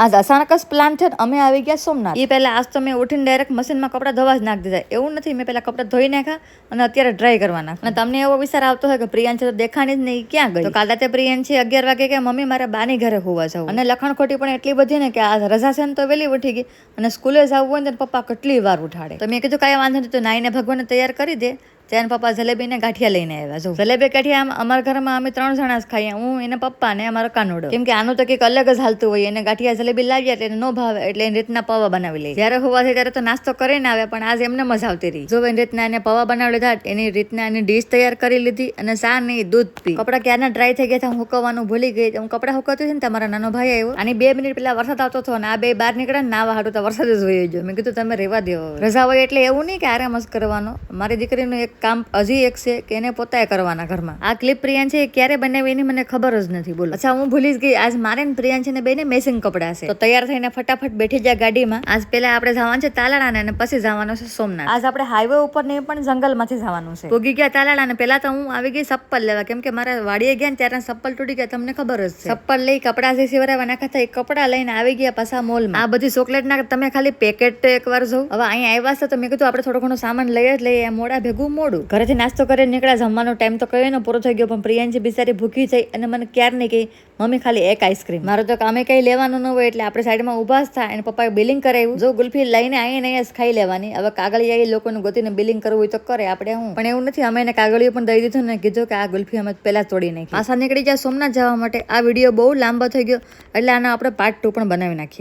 આજ અચાનક જ પ્લાન થયો અમે આવી ગયા સોમનાથ. એ પહેલા આજ તો મેં ઉઠીને ડાયરેક્ટ મશીનમાં કપડાં ધોવા જ નાખી દીધા. એવું નથી, મેં પહેલા કપડાં ધોઈ નાખ્યા અને અત્યારે ડ્રાય કરવાના. અને તમને એવો વિચાર આવતો હોય કે પ્રિયાંશ તો દેખાણી જ નહીં, ક્યાં ગઈ? તો કાલ રાતે પ્રિયાંશ 11 વાગે કે મમ્મી મારે બાની ઘરે હોવા જવું. અને લખણ ખોટી પણ એટલી બધી ને કે આ રજા છે ને તો વહેલી ઉઠી ગઈ અને સ્કૂલે જવું હોય ને પપ્પા કેટલી વાર ઉઠાડે. તો મેં કીધું કાંઈ વાંધો નહીં, તો નાઈને ભગવાનને તૈયાર કરી દે. ત્યાં પપ્પા જલેબી ને ગાંઠિયા લઈને આવ્યા. જો જલેબી ગાંઠિયા અમારા ઘરમાં અમે 3 જણા જ ખાઈએ, હું એને પપ્પા ને અમારો કાનુડો. કેમ કે આનું તો કંઈક અલગ જ હાલતું હોય. એને ગાંઠિયા જલેબી લાવ્યા એટલે ન ભાવે એટલે એની રીતના પૌવા બનાવી લઈએ. જ્યારે હોવા થાય ત્યારે તો નાસ્તો કરીને આવે, પણ આજ એમને મજા આવતી રહી. જો એની રીતના એને પૌવા બનાવી લીધા, એની રીતના એની ડીશ તૈયાર કરી લીધી અને ચા નહીં દૂધ પી. કપડા ક્યારના ડ્રાય થઈ ગયા હતા, હું હુકવવાનું ભૂલી ગઈ. હું કપડા હુકવતી હતી ને તમારા નાનો ભાઈ આવ્યો. આની 2 મિનિટ પહેલા વરસાદ આવતો હતો અને આ બે બહાર નીકળ્યા ને નાવા હાટું તો વરસાદ જ વહી ગયો. મેં કીધું તમે રહેવા દો, રજા હોય એટલે એવું નહીં કે આરામ જ કરવાનો. મારી દીકરીનું એક કામ હજી એક છે કે એને પોતાએ કરવાના ઘરમાં. આ ક્લિપ પ્રિયાંશ છે ક્યારે બનાવી એની મને ખબર જ નથી. બોલો. અચ્છા, હું ભૂલી જ ગઈ. આજ મારે ને પ્રિયાંશ ને બેને મેચિંગ કપડા છે. તો તૈયાર થઈને ફટાફટ બેઠી જાય ગાડીમાં. આજ પહેલા આપણે જવાનું છે તાલાળા અને પછી જવાનું છે સોમનાથ. આજ આપણે હાઈવે ઉપર નહીં પણ જંગલમાંથી જવાનું છે. પોગી ગયા તાલાળા ને પહેલા તો હું આવી ગઈ ચપ્પલ લેવા, કેમ કે મારા વાડીએ ગયા ને ત્યારે ચપ્પલ તૂટી ગયા, તમને ખબર જ છે. ચપ્પલ લઈ કપડા જે સિવરાવા નાખ્યા હતા એ કપડા લઈને આવી ગયા પાછા મોલમાં. આ બધી ચોકલેટ ના તમે ખાલી પેકેટ તો એકવાર જોઉં. હવે અહીંયા આવ્યા છે તો મેં કીધું આપણે થોડો ઘણો સામાન લઈ જ લઈએ, મોડા ભેગું મોડું. ઘરેથી નાસ્તો કરીને નીકળ્યા. જમવાનો ટાઈમ તો કયો ને પૂરો થઈ ગયો, પણ પ્રિયાંશી બિચારી ભૂખી થઈ અને મને ક્યાર નહીં કહી મમ્મી ખાલી એક આઈસ્ક્રીમ. મારું તો કામે કઈ લેવાનું ન હોય એટલે આપણે સાઈડમાં ઊભા જ થાય અને પપ્પાએ બિલિંગ કરાવ્યું. જો ગુલ્ફી લઈને આવીને જ ખાઈ લેવાની. હવે કાગળિયા એ લોકોને ગોતીને બિલિંગ કરવું હોય તો કરે, આપણે હું પણ એવું નથી. અમે એને કાગળિયું પણ દઈ દીધું ને કીધું કે આ ગુલ્ફી અમે પહેલા તોડી નાખી. પાછા નીકળી જાય સોમનાથ જવા માટે. આ વિડીયો બહુ લાંબો થઈ ગયો એટલે આનો આપણે પાર્ટ 2 પણ બનાવી નાખીએ.